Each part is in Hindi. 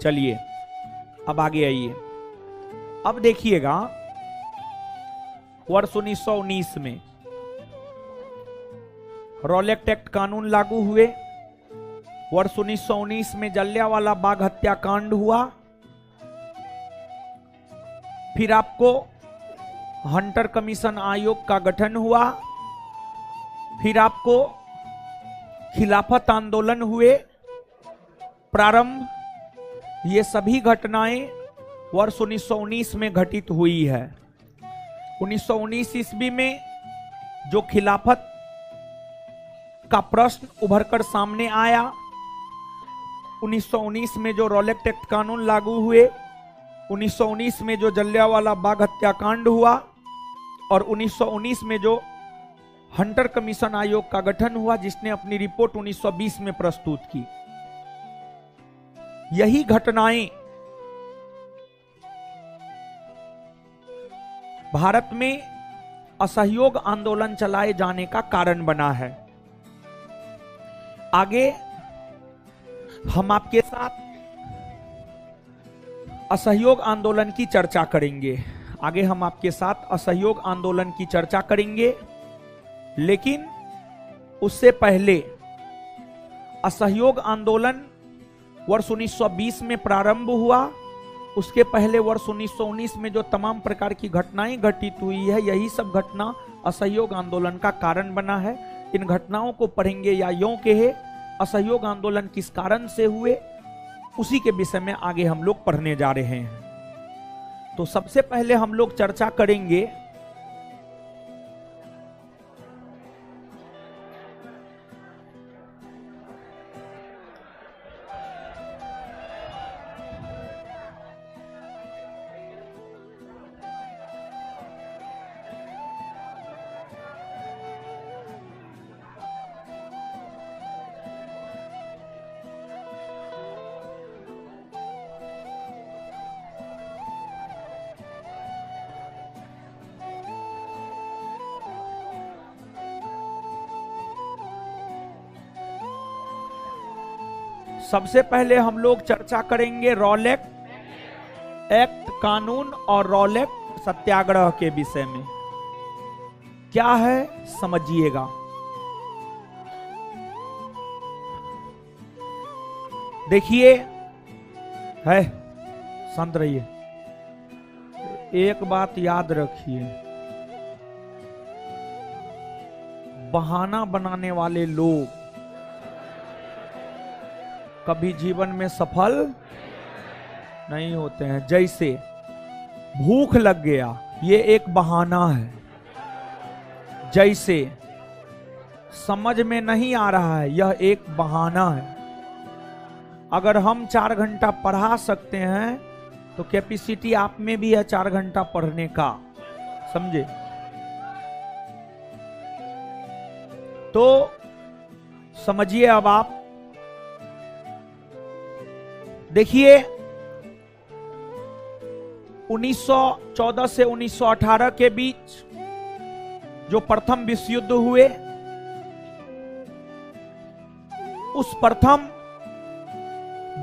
चलिए अब आगे आइए। अब देखिएगा वर्ष 1919 में रॉलेट एक्ट कानून लागू हुए। वर्ष 1919 में जलियांवाला बाग हत्याकांड हुआ। फिर आपको हंटर कमीशन आयोग का गठन हुआ। फिर आपको खिलाफत आंदोलन हुए प्रारंभ। ये सभी घटनाएं वर्ष 1919 में घटित हुई है। 1919 ईस्वी में जो खिलाफत का प्रश्न उभरकर सामने आया, 1919 में जो रॉलेट एक्ट कानून लागू हुए, 1919 में जो जलियांवाला बाग हत्याकांड हुआ और 1919 में जो हंटर कमीशन आयोग का गठन हुआ जिसने अपनी रिपोर्ट 1920 में प्रस्तुत की। यही घटनाएं भारत में असहयोग आंदोलन चलाए जाने का कारण बना है। आगे हम आपके साथ असहयोग आंदोलन की चर्चा करेंगे। आगे हम आपके साथ असहयोग आंदोलन की चर्चा करेंगे, लेकिन उससे पहले असहयोग आंदोलन वर्ष 1920 में प्रारंभ हुआ। उसके पहले वर्ष 1919 में जो तमाम प्रकार की घटनाएं घटित हुई है, यही सब घटना असहयोग आंदोलन का कारण बना है। इन घटनाओं को पढ़ेंगे या यूं कहे असहयोग आंदोलन किस कारण से हुए, उसी के विषय में आगे हम लोग पढ़ने जा रहे हैं। तो सबसे पहले हम लोग चर्चा करेंगे सबसे पहले हम लोग चर्चा करेंगे रॉलेट एक्ट कानून और रॉलेट सत्याग्रह के विषय में। क्या है समझिएगा। देखिए, है शांत रहिए। एक बात याद रखिए, बहाना बनाने वाले लोग कभी जीवन में सफल नहीं होते हैं। जैसे भूख लग गया, ये एक बहाना है। जैसे समझ में नहीं आ रहा है, यह एक बहाना है। अगर हम 4 घंटा पढ़ा सकते हैं तो कैपेसिटी आप में भी है 4 घंटा पढ़ने का, समझे? तो समझिए। अब आप देखिए, 1914 से 1918 के बीच जो प्रथम विश्व युद्ध हुए, उस प्रथम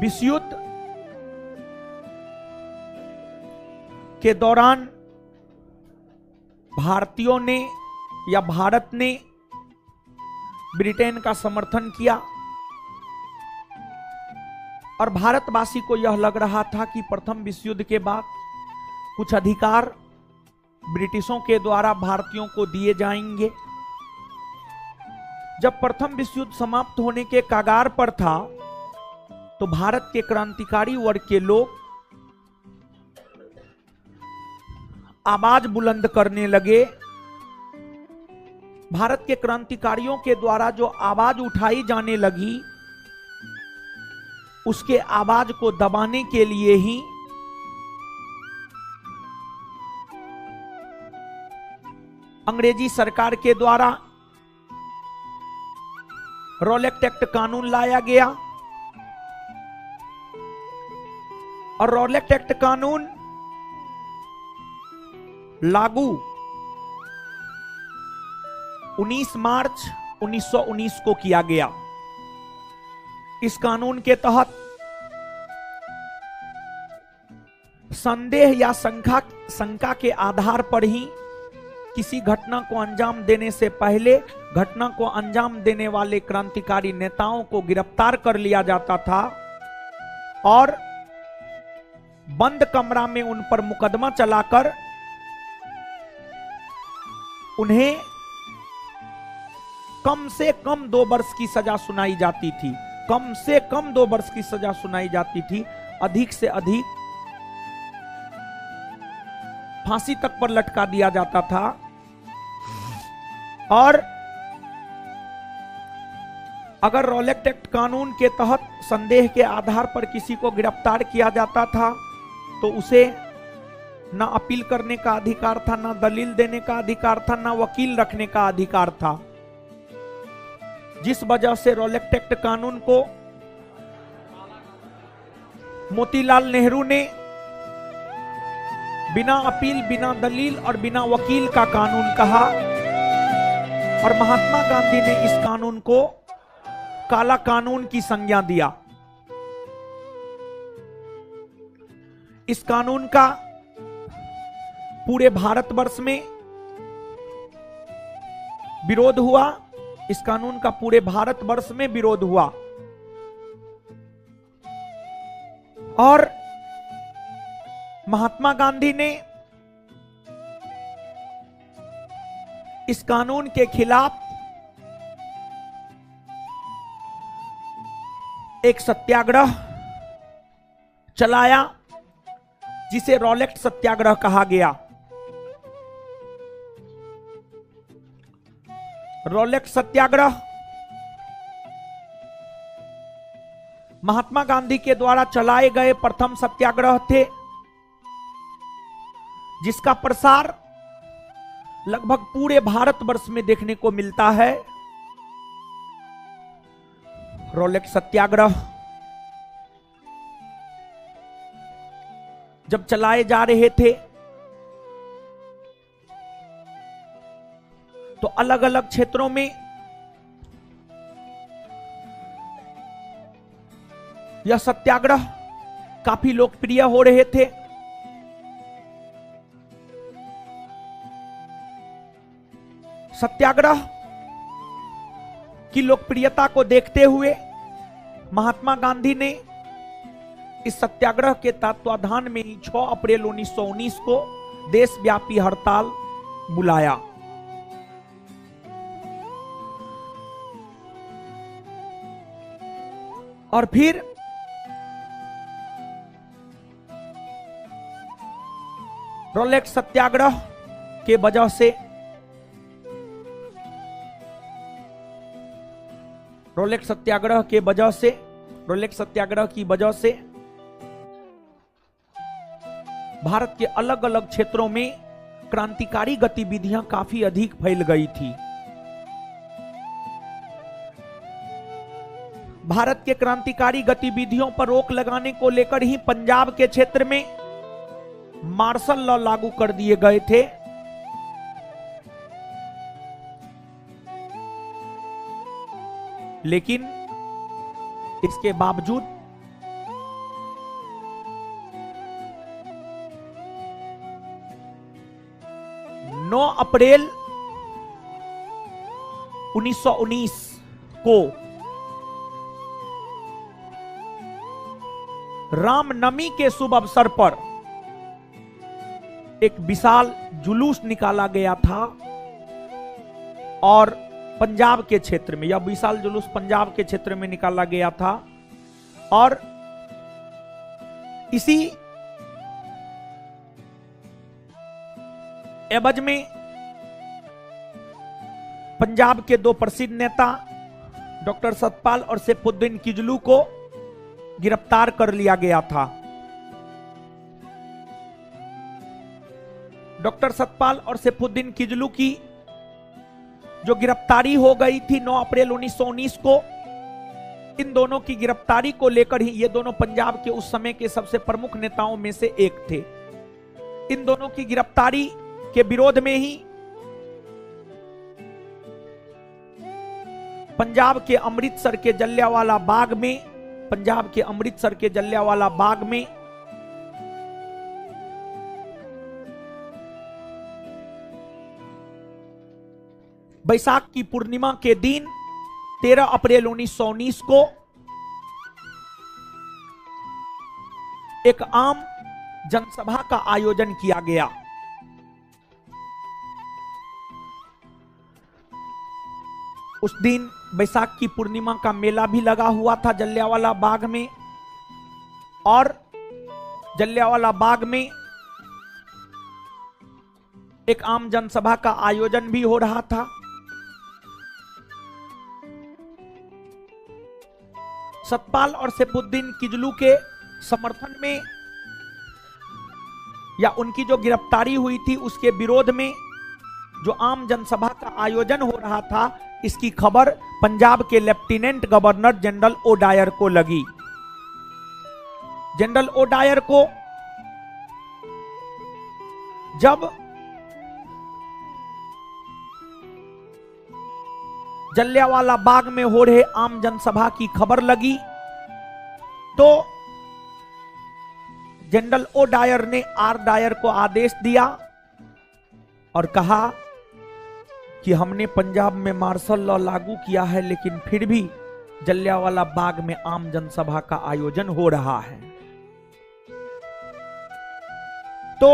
विश्व युद्ध के दौरान भारतीयों ने या भारत ने ब्रिटेन का समर्थन किया और भारतवासी को यह लग रहा था कि प्रथम विश्व युद्ध के बाद कुछ अधिकार ब्रिटिशों के द्वारा भारतीयों को दिए जाएंगे। जब प्रथम विश्व युद्ध समाप्त होने के कगार पर था तो भारत के क्रांतिकारी वर्ग के लोग आवाज बुलंद करने लगे। भारत के क्रांतिकारियों के द्वारा जो आवाज उठाई जाने लगी, उसके आवाज को दबाने के लिए ही अंग्रेजी सरकार के द्वारा रॉलेट एक्ट कानून लाया गया। और रॉलेट एक्ट कानून लागू 19 मार्च 1919 को किया गया। इस कानून के तहत संदेह या शंका के आधार पर ही किसी घटना को अंजाम देने से पहले घटना को अंजाम देने वाले क्रांतिकारी नेताओं को गिरफ्तार कर लिया जाता था और बंद कमरा में उन पर मुकदमा चलाकर उन्हें कम से कम 2 वर्ष की सजा सुनाई जाती थी। कम से कम 2 वर्ष की सजा सुनाई जाती थी, अधिक से अधिक फांसी तक पर लटका दिया जाता था। और अगर रॉलेट एक्ट कानून के तहत संदेह के आधार पर किसी को गिरफ्तार किया जाता था तो उसे ना अपील करने का अधिकार था, ना दलील देने का अधिकार था, ना वकील रखने का अधिकार था। जिस वजह से रॉलेट एक्ट कानून को मोतीलाल नेहरू ने बिना अपील, बिना दलील और बिना वकील का कानून कहा और महात्मा गांधी ने इस कानून को काला कानून की संज्ञा दिया। इस कानून का पूरे भारतवर्ष में विरोध हुआ। इस कानून का पूरे भारतवर्ष में विरोध हुआ और महात्मा गांधी ने इस कानून के खिलाफ एक सत्याग्रह चलाया जिसे रॉलेट सत्याग्रह कहा गया। रॉलेट सत्याग्रह महात्मा गांधी के द्वारा चलाए गए प्रथम सत्याग्रह थे जिसका प्रसार लगभग पूरे भारतवर्ष में देखने को मिलता है। रॉलेट सत्याग्रह जब चलाए जा रहे थे तो अलग अलग क्षेत्रों में यह सत्याग्रह काफी लोकप्रिय हो रहे थे। सत्याग्रह की लोकप्रियता को देखते हुए महात्मा गांधी ने इस सत्याग्रह के तत्वाधान में ही 6 अप्रैल 1919 को देशव्यापी हड़ताल बुलाया। और फिर रॉलेट सत्याग्रह के वजह से रॉलेट सत्याग्रह की वजह से भारत के अलग अलग क्षेत्रों में क्रांतिकारी गतिविधियां काफी अधिक फैल गई थी। भारत के क्रांतिकारी गतिविधियों पर रोक लगाने को लेकर ही पंजाब के क्षेत्र में मार्शल लॉ लागू कर दिए गए थे। लेकिन इसके बावजूद नौ अप्रैल 1919 को रामनवमी के शुभ अवसर पर एक विशाल जुलूस निकाला गया था और पंजाब के क्षेत्र में यह विशाल जुलूस पंजाब के क्षेत्र में निकाला गया था और इसी एवज में पंजाब के 2 प्रसिद्ध नेता डॉक्टर सतपाल और सैफुद्दीन किजलू को गिरफ्तार कर लिया गया था। डॉक्टर सतपाल और सैफुद्दीन किजलू की जो गिरफ्तारी हो गई थी 9 अप्रैल 1919 को, इन दोनों की गिरफ्तारी को लेकर ही ये दोनों पंजाब के उस समय के सबसे प्रमुख नेताओं में से एक थे। इन दोनों की गिरफ्तारी के विरोध में ही पंजाब के अमृतसर के जलियांवाला बाग में बैसाख की पूर्णिमा के दिन 13 अप्रैल 1919 को एक आम जनसभा का आयोजन किया गया। उस दिन बैसाख की पूर्णिमा का मेला भी लगा हुआ था जलियांवाला बाग में, और जलियांवाला बाग में एक आम जनसभा का आयोजन भी हो रहा था। सतपाल और सैफुद्दीन किजलू के समर्थन में या उनकी जो गिरफ्तारी हुई थी उसके विरोध में जो आम जनसभा का आयोजन हो रहा था, इसकी खबर पंजाब के लेफ्टिनेंट गवर्नर जनरल ओडायर को लगी। जनरल ओडायर को जब जलियांवाला बाग में हो रहे आम जनसभा की खबर लगी तो जनरल ओडायर ने आर डायर को आदेश दिया और कहा कि हमने पंजाब में मार्शल लॉ लागू किया है, लेकिन फिर भी जलियांवाला बाग में आम जनसभा का आयोजन हो रहा है। तो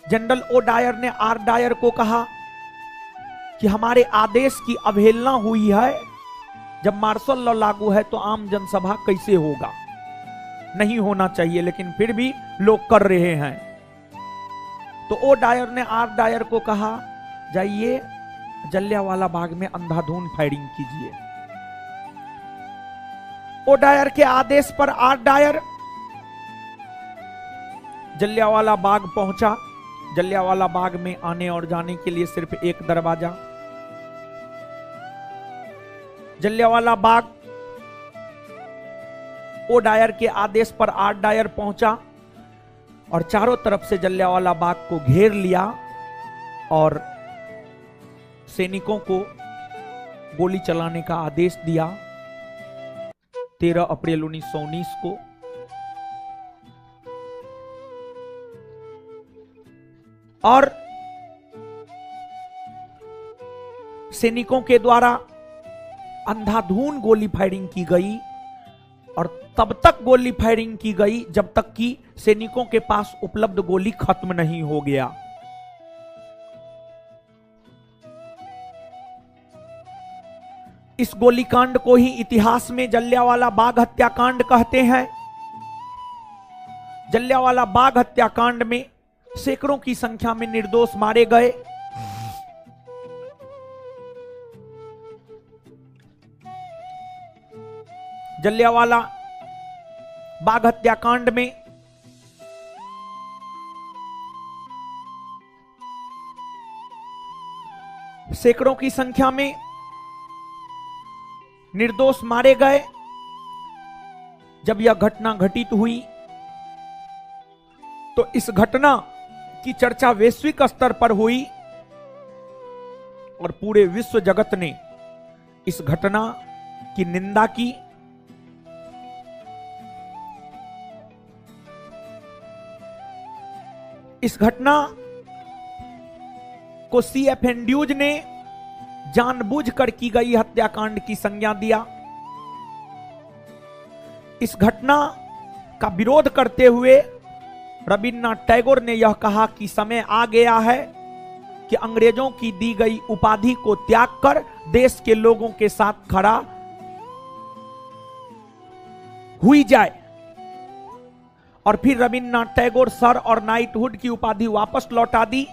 जनरल ओडायर ने आर डायर को कहा कि हमारे आदेश की अवहेलना हुई है, जब मार्शल लॉ लागू है तो आम जनसभा कैसे होगा, नहीं होना चाहिए, लेकिन फिर भी लोग कर रहे हैं। तो ओ डायर ने आर डायर को कहा, जाइए जलियांवाला बाग में अंधाधुंध फायरिंग कीजिए। ओ डायर के आदेश पर आर डायर जलियांवाला बाग पहुंचा। जलियांवाला बाग में आने और जाने के लिए सिर्फ एक दरवाजा। जलियांवाला बाग ओ डायर के आदेश पर आर डायर पहुंचा और चारों तरफ से जलियांवाला बाग को घेर लिया और सैनिकों को गोली चलाने का आदेश दिया। 13 अप्रैल 1919 को और सैनिकों के द्वारा अंधाधुंध गोली फायरिंग की गई और तब तक गोली फायरिंग की गई जब तक कि सैनिकों के पास उपलब्ध गोली खत्म नहीं हो गया। इस गोलीकांड को ही इतिहास में जलियांवाला बाग हत्याकांड कहते हैं। जलियांवाला बाग हत्याकांड में सैकड़ों की संख्या में निर्दोष मारे गए। जलियांवाला बाग हत्याकांड में सैकड़ों की संख्या में निर्दोष मारे गए। जब यह घटना घटित हुई तो इस घटना की चर्चा वैश्विक स्तर पर हुई और पूरे विश्व जगत ने इस घटना की निंदा की। इस घटना को सीएफएन ड्यूज ने जानबूझकर की गई हत्याकांड की संज्ञा दिया। इस घटना का विरोध करते हुए रविन्द्रनाथ टैगोर ने यह कहा कि समय आ गया है कि अंग्रेजों की दी गई उपाधि को त्याग कर देश के लोगों के साथ खड़ा हुई जाए। और फिर रविन्द्रनाथ टैगोर सर और नाइटहुड की उपाधि वापस लौटा दी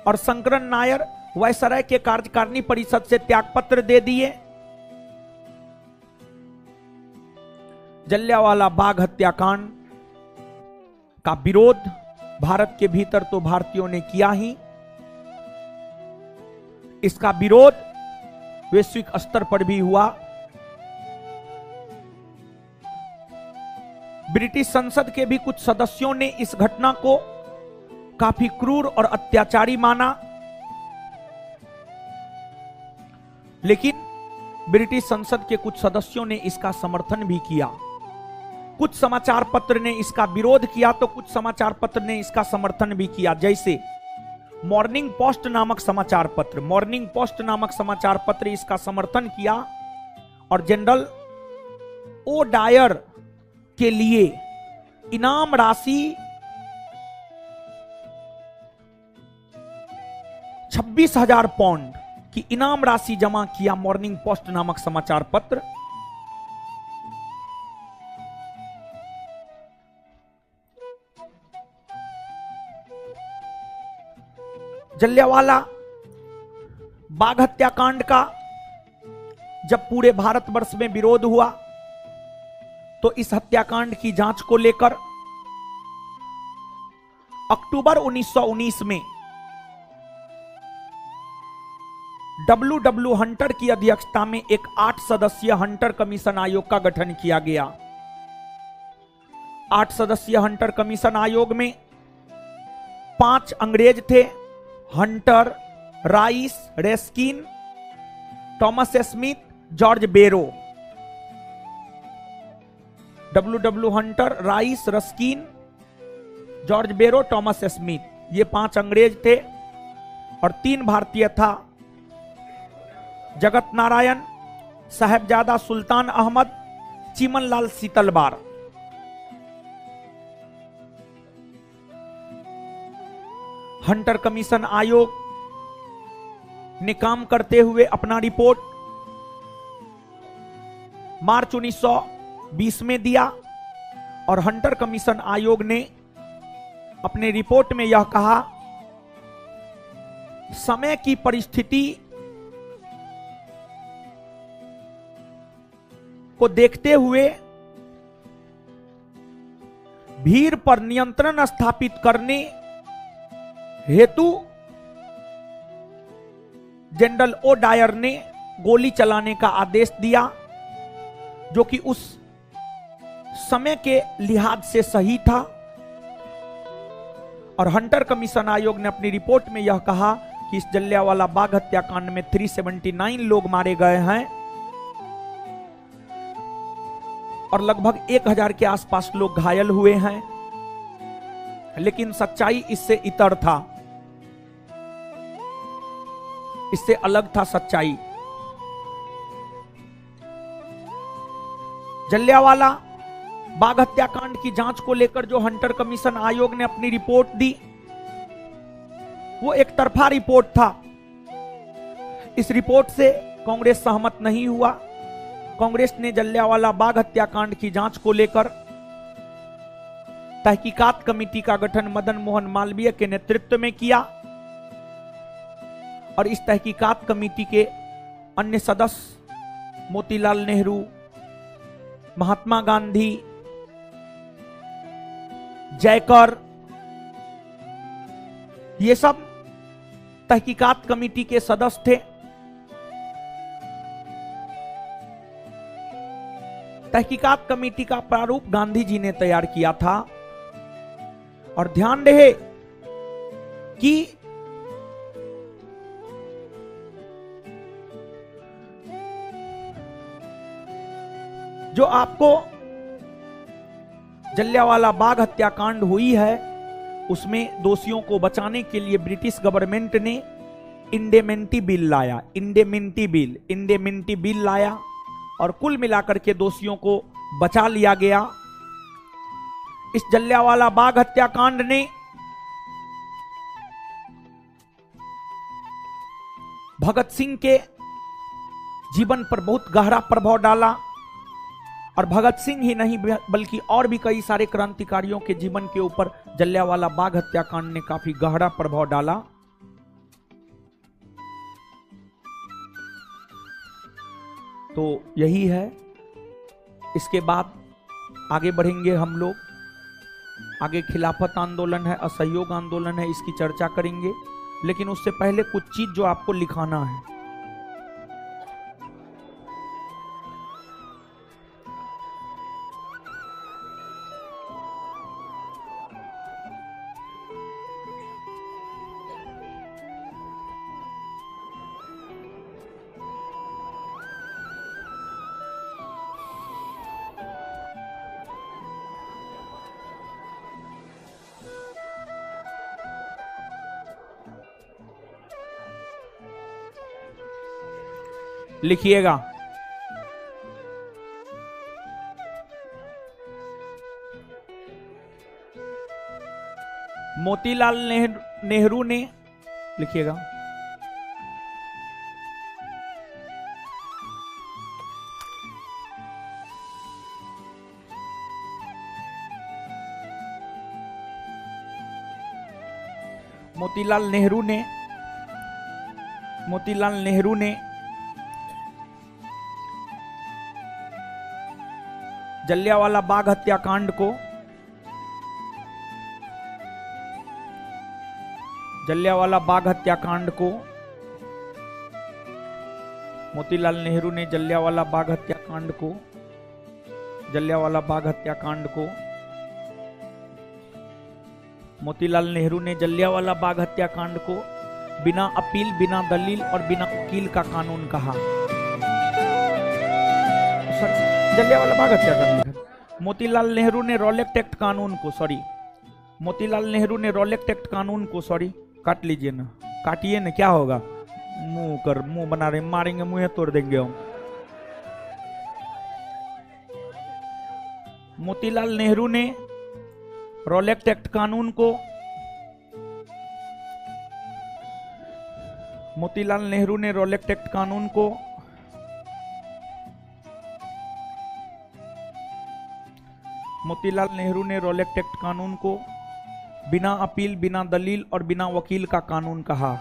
और शंकरन नायर वायसराय के कार्यकारिणी परिषद से त्यागपत्र दे दिए। जलियांवाला बाग हत्याकांड का विरोध भारत के भीतर तो भारतीयों ने किया ही, इसका विरोध वैश्विक स्तर पर भी हुआ। ब्रिटिश संसद के भी कुछ सदस्यों ने इस घटना को काफी क्रूर और अत्याचारी माना, लेकिन ब्रिटिश संसद के कुछ सदस्यों ने इसका समर्थन भी किया। कुछ समाचार पत्र ने इसका विरोध किया तो कुछ समाचार पत्र ने इसका समर्थन भी किया। जैसे मॉर्निंग पोस्ट नामक समाचार पत्र, मॉर्निंग पोस्ट नामक समाचार पत्र इसका समर्थन किया और जनरल ओ डायर के लिए इनाम राशि 26,000 पाउंड की इनाम राशि जमा किया मॉर्निंग पोस्ट नामक समाचार पत्र। जलियांवाला बाग हत्याकांड का जब पूरे भारतवर्ष में विरोध हुआ तो इस हत्याकांड की जांच को लेकर अक्टूबर 1919 में डब्ल्यू हंटर की अध्यक्षता में एक 8 सदस्यीय हंटर कमीशन आयोग का गठन किया गया। 8 सदस्यीय हंटर कमीशन आयोग में 5 अंग्रेज थे, Hunter, Rice, Rankin, Thomas Smith, George Barrow. W Hunter, Rice, Rankin, George Barrow, Thomas Smith, ये 5 अंग्रेज थे और 3 भारतीय था, जगत नारायण, साहेबजादा सुल्तान अहमद, चिमनलाल सीतलवार। हंटर कमीशन आयोग ने काम करते हुए अपना रिपोर्ट मार्च 1920 में दिया और हंटर कमीशन आयोग ने अपने रिपोर्ट में यह कहा, समय की परिस्थिति को देखते हुए भीड़ पर नियंत्रण स्थापित करने हेतु जनरल ओ डायर ने गोली चलाने का आदेश दिया, जो कि उस समय के लिहाज से सही था। और हंटर कमीशन आयोग ने अपनी रिपोर्ट में यह कहा कि इस जलियांवाला बाग हत्याकांड में 379 लोग मारे गए हैं और लगभग 1000 के आसपास लोग घायल हुए हैं। लेकिन सच्चाई इससे इतर था, इससे अलग था सच्चाई। जलियांवाला बाग हत्याकांड की जांच को लेकर जो हंटर कमीशन आयोग ने अपनी रिपोर्ट दी, वो एक तरफा रिपोर्ट था। इस रिपोर्ट से कांग्रेस सहमत नहीं हुआ। कांग्रेस ने जलियांवाला बाग हत्याकांड की जांच को लेकर तहकीकात कमेटी का गठन मदन मोहन मालवीय के नेतृत्व में किया और इस तहकीकात कमेटी के अन्य सदस्य मोतीलाल नेहरू, महात्मा गांधी, जयकर, ये सब तहकीकात कमेटी के सदस्य थे। तहकीकात कमेटी का प्रारूप गांधी जी ने तैयार किया था और ध्यान रहे कि जो आपको जलियांवाला बाग हत्याकांड हुई है उसमें दोषियों को बचाने के लिए ब्रिटिश गवर्नमेंट ने इंडेमेंटी बिल लाया, इंडेमेंटी बिल लाया और कुल मिलाकर के दोषियों को बचा लिया गया। इस जलियांवाला बाग हत्याकांड ने भगत सिंह के जीवन पर बहुत गहरा प्रभाव डाला और भगत सिंह ही नहीं बल्कि और भी कई सारे क्रांतिकारियों के जीवन के ऊपर जलियांवाला बाग हत्याकांड ने काफी गहरा प्रभाव डाला। तो यही है। इसके बाद आगे बढ़ेंगे हम लोग, आगे खिलाफत आंदोलन है, असहयोग आंदोलन है, इसकी चर्चा करेंगे। लेकिन उससे पहले कुछ चीज जो आपको लिखाना है। लिखिएगा। मोतीलाल नेहरू ने, लिखिएगा, मोतीलाल नेहरू ने जलियांवाला बाग हत्याकांड को मोतीलाल नेहरू ने जलियांवाला बाग हत्याकांड को मोतीलाल नेहरू ने जलियांवाला बाग हत्याकांड को बिना अपील, बिना दलील और बिना वकील का कानून कहा। जलियांवाला बाग हत्याकांड। मोतीलाल नेहरू ने रॉलेट एक्ट कानून को सॉरी काट लीजिए ना, काटिए ना, क्या होगा, मुंह बना रहे, मारेंगे, मुंह तोड़ देंगे हम। मोतीलाल नेहरू ने रॉलेट एक्ट कानून को बिना अपील, बिना दलील और बिना वकील का कानून कहा।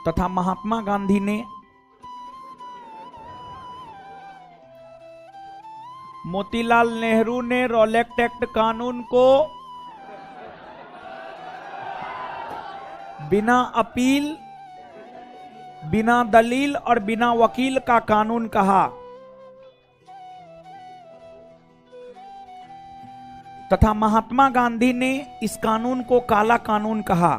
तथा महात्मा गांधी ने मोतीलाल नेहरू ने रॉलेट एक्ट कानून को बिना अपील, बिना दलील और बिना वकील का कानून कहा। तथा महात्मा गांधी ने इस कानून को काला कानून कहा।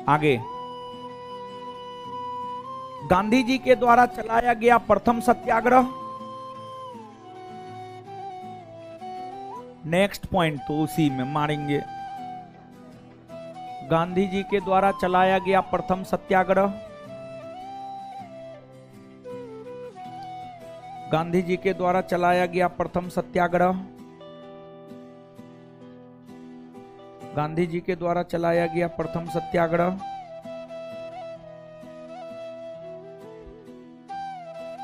आगे, गांधी जी के द्वारा चलाया गया प्रथम सत्याग्रह। नेक्स्ट पॉइंट तो उसी में मारेंगे। गांधी जी के द्वारा चलाया गया प्रथम सत्याग्रह। गांधी जी के द्वारा चलाया गया प्रथम सत्याग्रह। गांधी जी के द्वारा चलाया गया प्रथम सत्याग्रह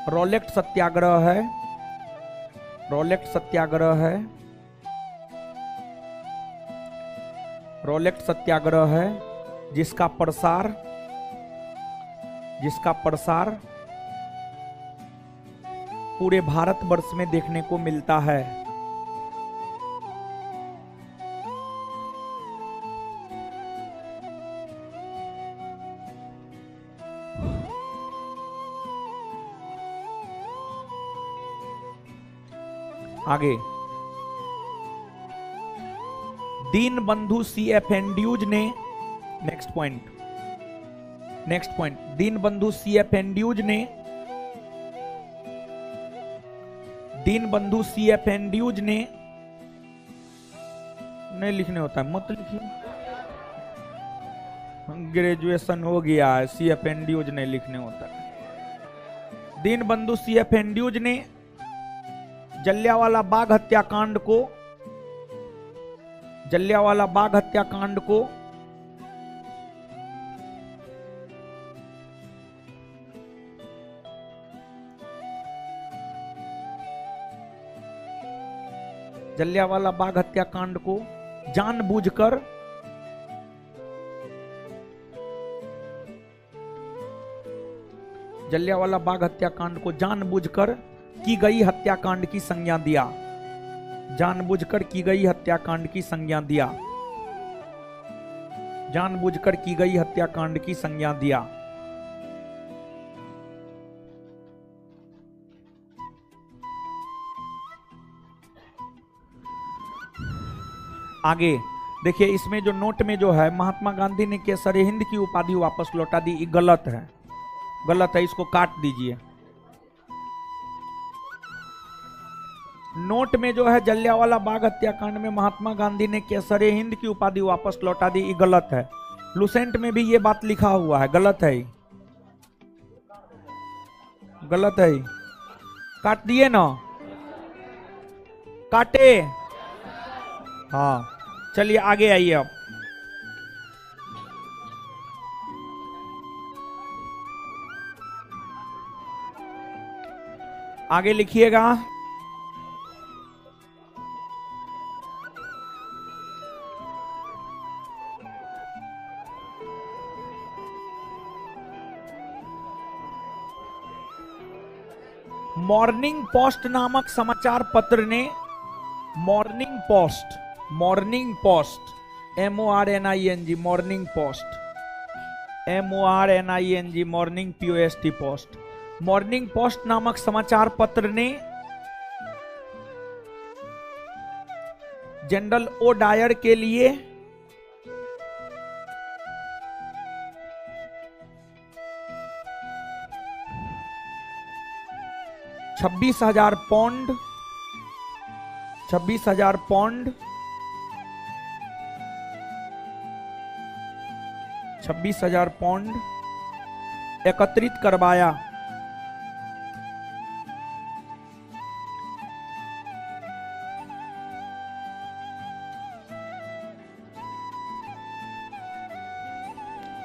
रॉलेट सत्याग्रह है। रॉलेट सत्याग्रह है। रॉलेट सत्याग्रह है जिसका प्रसार पूरे भारतवर्ष में देखने को मिलता है। आगे, दीन बंधु CF एंड्यूज ने, नेक्स्ट पॉइंट, दीन बंधु CF एंड्यूज ने नहीं लिखने होता है, मत लिखिए, ग्रेजुएशन हो गया है, CF एंड्यूज नहीं लिखने होता है। दीन बंधु CF एंड्यूज ने जलियांवाला बाग हत्याकांड को जलियांवाला बाग हत्याकांड को जानबूझकर की गई हत्याकांड की संज्ञा दिया। जानबूझकर की गई हत्याकांड की संज्ञा दिया। जानबूझकर की गई हत्याकांड की संज्ञा दिया। आगे देखिए, इसमें जो नोट में जो है महात्मा गांधी ने केसर हिंद की उपाधि वापस लौटा दी, ये गलत है, गलत है, इसको काट दीजिए। नोट में जो है जलियांवाला बाग हत्याकांड में महात्मा गांधी ने केसर हिंद की उपाधि वापस लौटा दी, ये गलत है। लुसेंट में भी ये बात लिखा हुआ है, गलत है, गलत है, काट दिए ना, काटे। हाँ चलिए आगे आइए अब। आगे लिखिएगा। मॉर्निंग पोस्ट नामक समाचार पत्र ने, morning post, morning post, MORNING, morning post, MORNING, morning POST, post, morning post नामक समाचार पत्र ने जनरल ओ डायर के लिए 26,000 पौंड, 26,000 पौंड, 26,000 पौंड एकत्रित करवाया।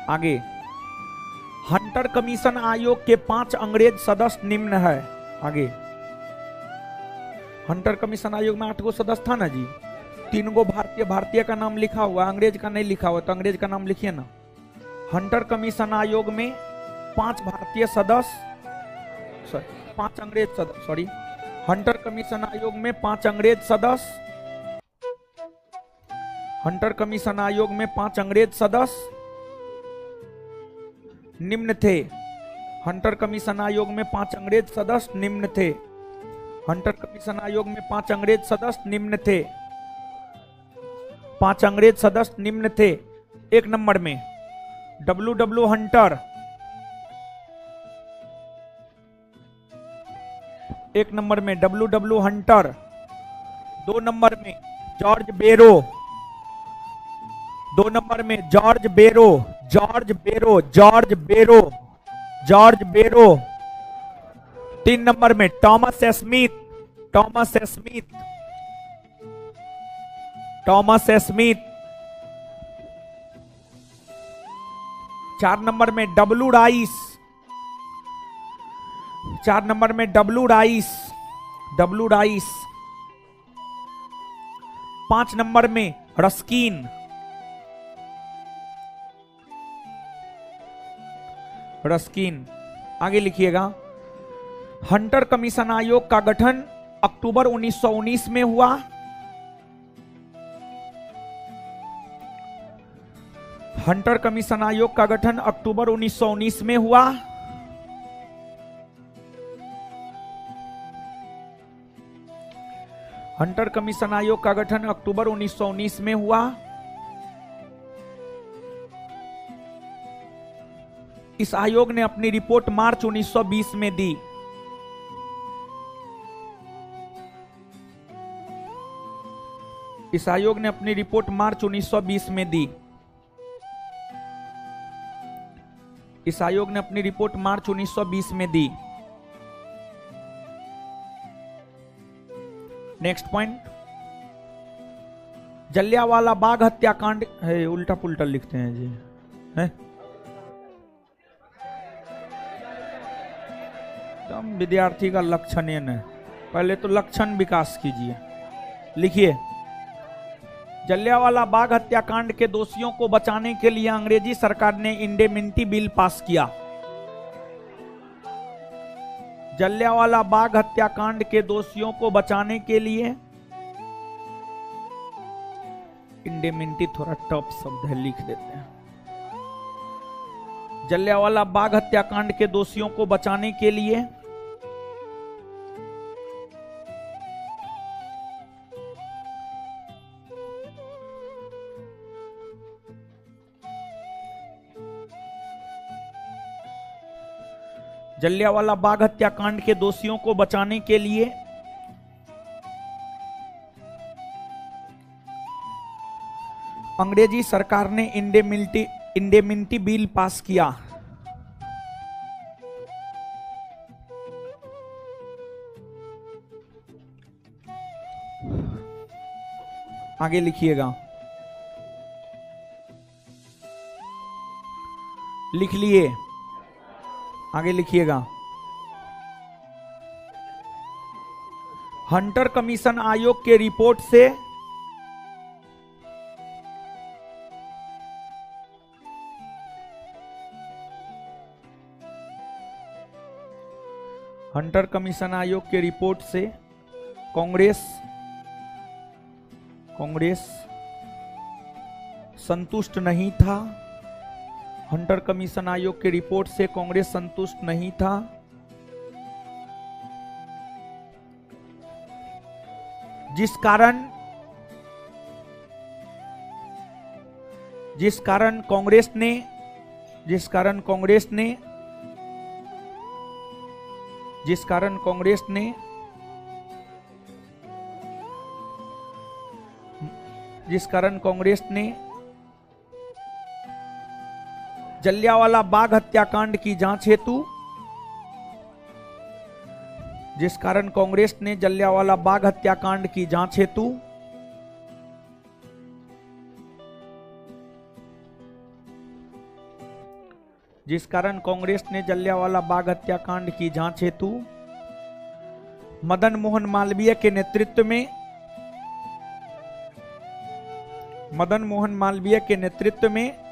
आगे, हंटर कमीशन आयोग के 5 अंग्रेज सदस्य निम्न है। आगे, हंटर कमीशन आयोग में 8 गो सदस्य था ना जी, 3 गो भारतीय, भारतीय का नाम लिखा हुआ, अंग्रेज का नहीं लिखा हुआ, तो अंग्रेज का नाम लिखिए ना। हंटर कमीशन आयोग में 5 भारतीय सदस्य, सॉरी 5 अंग्रेज सदस्य, सॉरी, हंटर कमीशन आयोग में 5 अंग्रेज सदस्य, हंटर कमीशन आयोग में 5 अंग्रेज सदस्य निम्न थे। हंटर कमीशन आयोग में 5 अंग्रेज सदस्य निम्न थे। हंटर कमीशन आयोग में 5 अंग्रेज सदस्य निम्न थे। 5 अंग्रेज सदस्य निम्न थे। 1 नंबर में WW हंटर, 1 नंबर में WW हंटर। 2 नंबर में जॉर्ज बेरो, 2 नंबर में जॉर्ज बेरो, जॉर्ज बेरो, जॉर्ज बेरो, जॉर्ज बेरो। 3 नंबर में Thomas Smith, Thomas Smith, Thomas Smith. 4 number में डब्लू राइस, 4 नंबर में W rice, W rice. 5 number में रस्किन, रस्किन। आगे लिखिएगा, हंटर कमीशन आयोग का गठन अक्टूबर 1919 में हुआ। हंटर कमीशन आयोग का गठन अक्टूबर 1919 में हुआ। हंटर कमीशन आयोग का गठन अक्टूबर 1919 में हुआ। इस आयोग ने अपनी रिपोर्ट मार्च 1920 में दी। इस आयोग ने अपनी रिपोर्ट मार्च 1920 में दी। इस आयोग ने अपनी रिपोर्ट मार्च 1920 में दी। नेक्स्ट पॉइंट, जलियांवाला बाग हत्याकांड है, उल्टा पुल्टा लिखते हैं जी, है एकदम विद्यार्थी का लक्षण ये है। पहले तो लक्षण विकास कीजिए। लिखिए, जलियांवाला बाग हत्याकांड के दोषियों को बचाने के लिए अंग्रेजी सरकार ने इंडेमिनिटी बिल पास किया। जलियांवाला बाग हत्याकांड के दोषियों को बचाने के लिए, इंडेमिनिटी थोड़ा टफ शब्द है, लिख देते हैं। जलियांवाला बाग हत्याकांड के दोषियों को बचाने के लिए जलियांवाला बाग हत्याकांड के दोषियों को बचाने के लिए अंग्रेजी सरकार ने इंडेमिनिटी बिल पास किया। आगे लिखिएगा, लिख लिए, आगे लिखिएगा। हंटर कमीशन आयोग के रिपोर्ट से हंटर कमीशन आयोग के रिपोर्ट से कांग्रेस संतुष्ट नहीं था। हंटर कमीशन आयोग के रिपोर्ट से कांग्रेस संतुष्ट नहीं था। जिस कारण कांग्रेस ने जलियांवाला बाग हत्याकांड की जांच हेतु जिस कारण कांग्रेस ने जलियांवाला बाग हत्याकांड की जांच हेतु जिस कारण कांग्रेस ने जलियांवाला बाग हत्याकांड की जांच हेतु मदन मोहन मालवीय के नेतृत्व में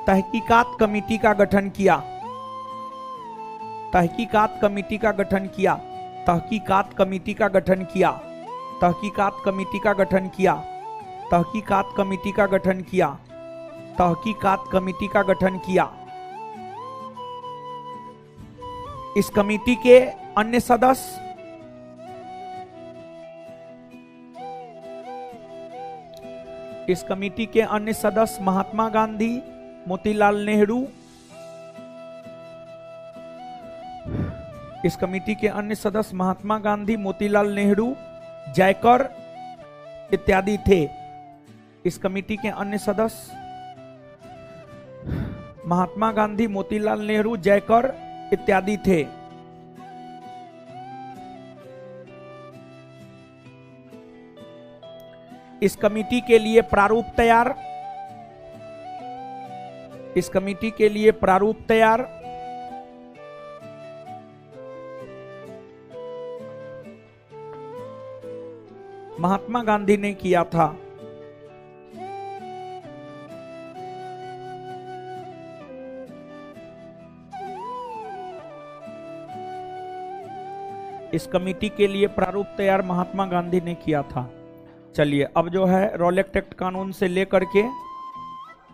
तहकीकात कमेटी का गठन किया। तहकीकात कमेटी का गठन किया। तहकीकात कमेटी का गठन किया। तहकीकात कमेटी का गठन किया। तहकीकात कमेटी का गठन किया। तहकीकात कमेटी का गठन किया। इस कमेटी के अन्य सदस्य महात्मा गांधी, मोतीलाल नेहरू। इस कमेटी के अन्य सदस्य महात्मा गांधी, मोतीलाल नेहरू, जयकर इत्यादि थे। इस कमेटी के अन्य सदस्य महात्मा गांधी, मोतीलाल नेहरू, जयकर इत्यादि थे। इस कमेटी के लिए प्रारूप तैयार महात्मा गांधी ने किया था। इस कमेटी के लिए प्रारूप तैयार महात्मा गांधी ने किया था। चलिए अब जो है रॉलेक्ट एक्ट कानून से लेकर के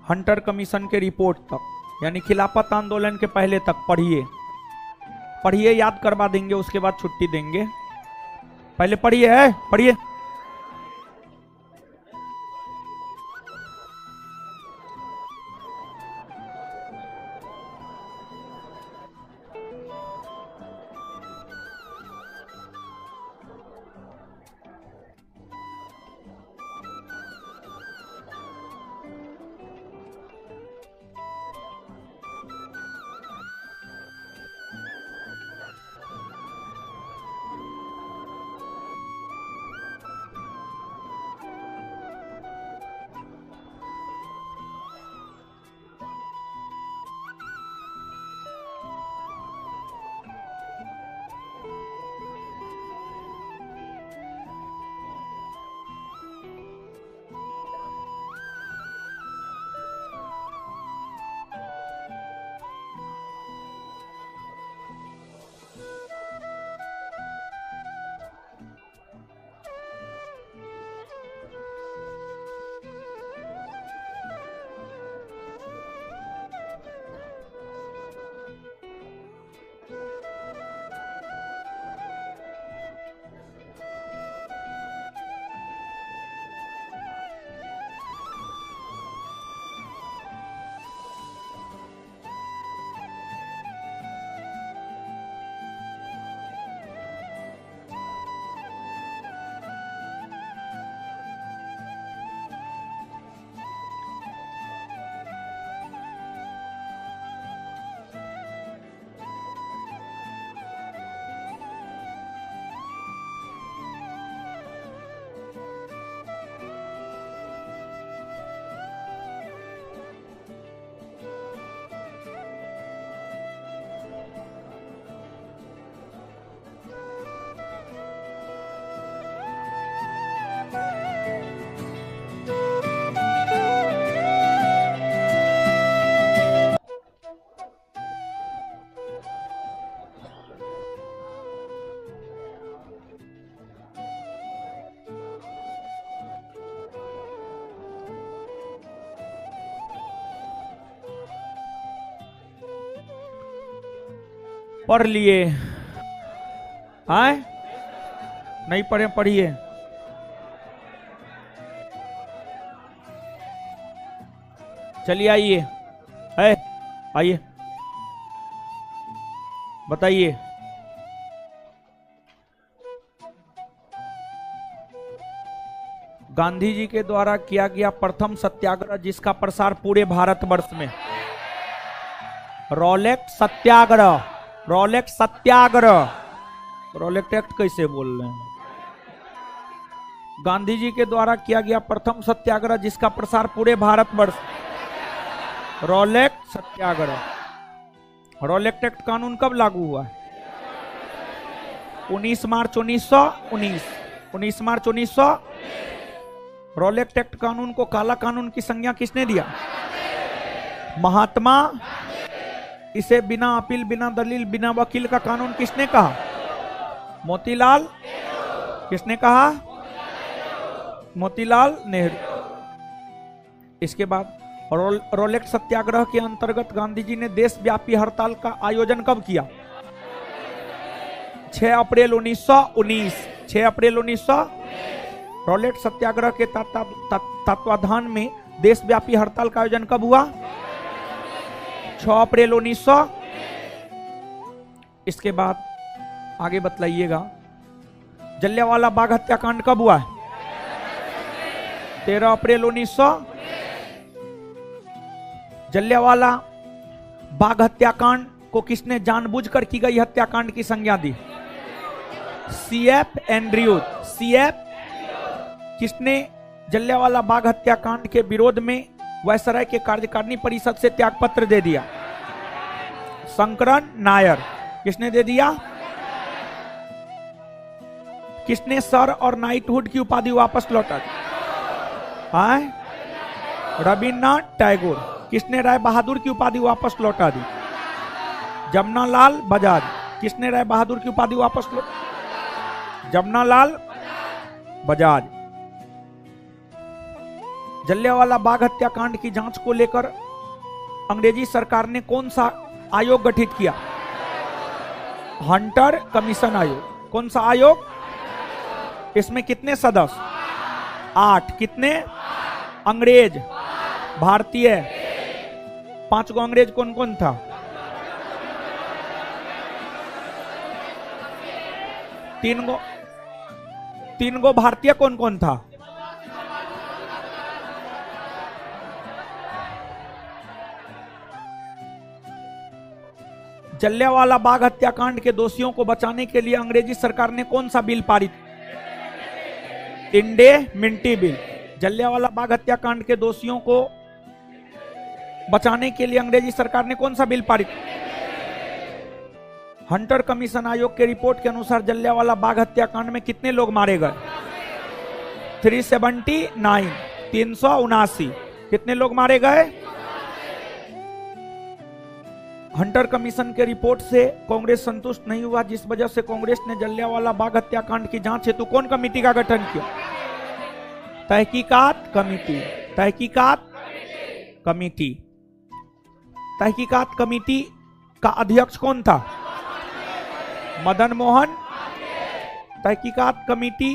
हंटर कमीशन के रिपोर्ट तक, यानी खिलाफत आंदोलन के पहले तक पढ़िए, याद करवा देंगे, उसके बाद छुट्टी देंगे। पहले पढ़िए। पढ़ लिए? आए नहीं पढ़े? पढ़िए। चलिए आइए, है आइए, बताइए। गांधी जी के द्वारा किया गया प्रथम सत्याग्रह जिसका प्रसार पूरे भारतवर्ष में, रॉलेट सत्याग्रह। रॉलेट सत्याग्रह, रॉलेट एक्ट कैसे बोल रहे हैं? गांधी जी के द्वारा किया गया प्रथम सत्याग्रह जिसका प्रसार पूरे भारतवर्ष, रॉलेट सत्याग्रह। रॉलेट एक्ट कानून कब लागू हुआ है? 19 मार्च 1919। 19 मार्च 1900। रॉलेट एक्ट कानून को काला कानून की संज्ञा किसने दिया? महात्मा। इसे बिना अपील, बिना दलील, बिना वकील का कानून किसने कहा? मोतीलाल। किसने कहा? मोतीलाल नेहरू। इसके बाद रॉलेट सत्याग्रह के अंतर्गत गांधी जी ने देशव्यापी हड़ताल का आयोजन कब किया? 6 अप्रैल 1919। 6 अप्रैल 1900। रॉलेट सत्याग्रह के तत्वाधान में देशव्यापी हड़ताल का आयोजन कब हुआ? 6 अप्रैल 1900। इसके बाद आगे बतलाइएगा, जलियांवाला बाग हत्याकांड कब हुआ है? 13 अप्रैल 1900। जलियांवाला बाग हत्याकांड को किसने जानबूझकर की गई हत्याकांड की संज्ञा दी? CF Andrews. सीएफ। किसने जलियांवाला बाग हत्याकांड के विरोध में वायसराय के कार्यकारिणी परिषद से त्यागपत्र दे दिया? शंकरन नायर। किसने दे दिया? किसने सर और नाइटहुड की उपाधि वापस लौटा दी? रविन्द्रनाथ टैगोर। किसने राय बहादुर की उपाधि वापस लौटा दी? जमनालाल बजाज। किसने राय बहादुर की उपाधि वापस लौटा? जमनालाल बजाज। जलियांवाला बाग हत्याकांड की जांच को लेकर अंग्रेजी सरकार ने कौन सा आयोग गठित किया? हंटर कमीशन आयोग। कौन सा आयोग? इसमें कितने सदस्य? 8। कितने? अंग्रेज, भारतीय। 5 गो अंग्रेज कौन कौन था? 3 गो भारतीय कौन कौन था? जलियांवाला बाग हत्याकांड के दोषियों को बचाने के लिए अंग्रेजी सरकार ने कौन सा बिल पारित? Indemnity bill. जलियांवाला बाग हत्याकांड के दोषियों को बचाने के लिए अंग्रेजी सरकार ने कौन सा बिल पारित? हंटर कमीशन आयोग के रिपोर्ट के अनुसार जलियांवाला बाग हत्याकांड में कितने लोग मारे गए? 379। 379। कितने लोग मारे गए? हंटर कमीशन के रिपोर्ट से कांग्रेस संतुष्ट नहीं हुआ, जिस वजह से कांग्रेस ने जलियांवाला बाग हत्याकांड की जांच हेतु कौन कमेटी का गठन किया? तहकीकात कमेटी। तहकीकात कमेटी। तहकीकात कमेटी का अध्यक्ष कौन था? मदन मोहन। तहकीकात कमेटी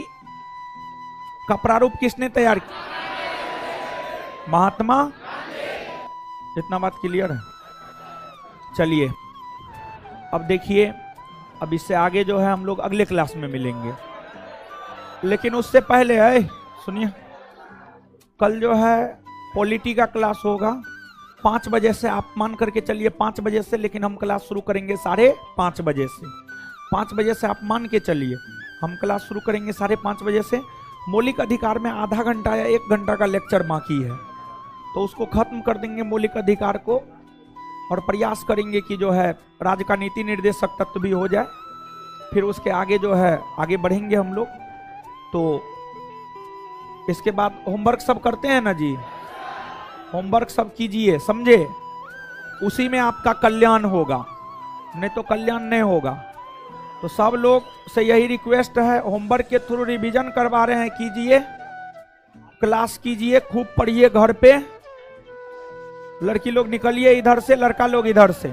का प्रारूप किसने तैयार किया? महात्मा। इतना बात क्लियर है? चलिए अब देखिए, अब इससे आगे जो है हम लोग अगले क्लास में मिलेंगे, लेकिन उससे पहले है सुनिए, कल जो है पॉलिटी का क्लास होगा 5 बजे से। आप मान करके चलिए 5 बजे से, लेकिन हम क्लास शुरू करेंगे 5:30 बजे से। 5 बजे से आप मान के चलिए हम क्लास शुरू करेंगे 5:30 बजे से। मौलिक अधिकार में आधा घंटा या 1 घंटा का लेक्चर बाकी है, तो उसको खत्म कर देंगे मौलिक अधिकार को, और प्रयास करेंगे कि जो है राज्य का नीति निर्देशक तत्व भी हो जाए। फिर उसके आगे जो है आगे बढ़ेंगे हम लोग। तो इसके बाद होमवर्क सब करते हैं ना जी? होमवर्क सब कीजिए, समझे? उसी में आपका कल्याण होगा, नहीं तो कल्याण नहीं होगा। तो सब लोग से यही रिक्वेस्ट है, होमवर्क के थ्रू रिवीजन करवा रहे हैं, कीजिए, क्लास कीजिए, खूब पढ़िए घर पे। लड़की लोग निकलिए इधर से, लड़का लोग इधर से।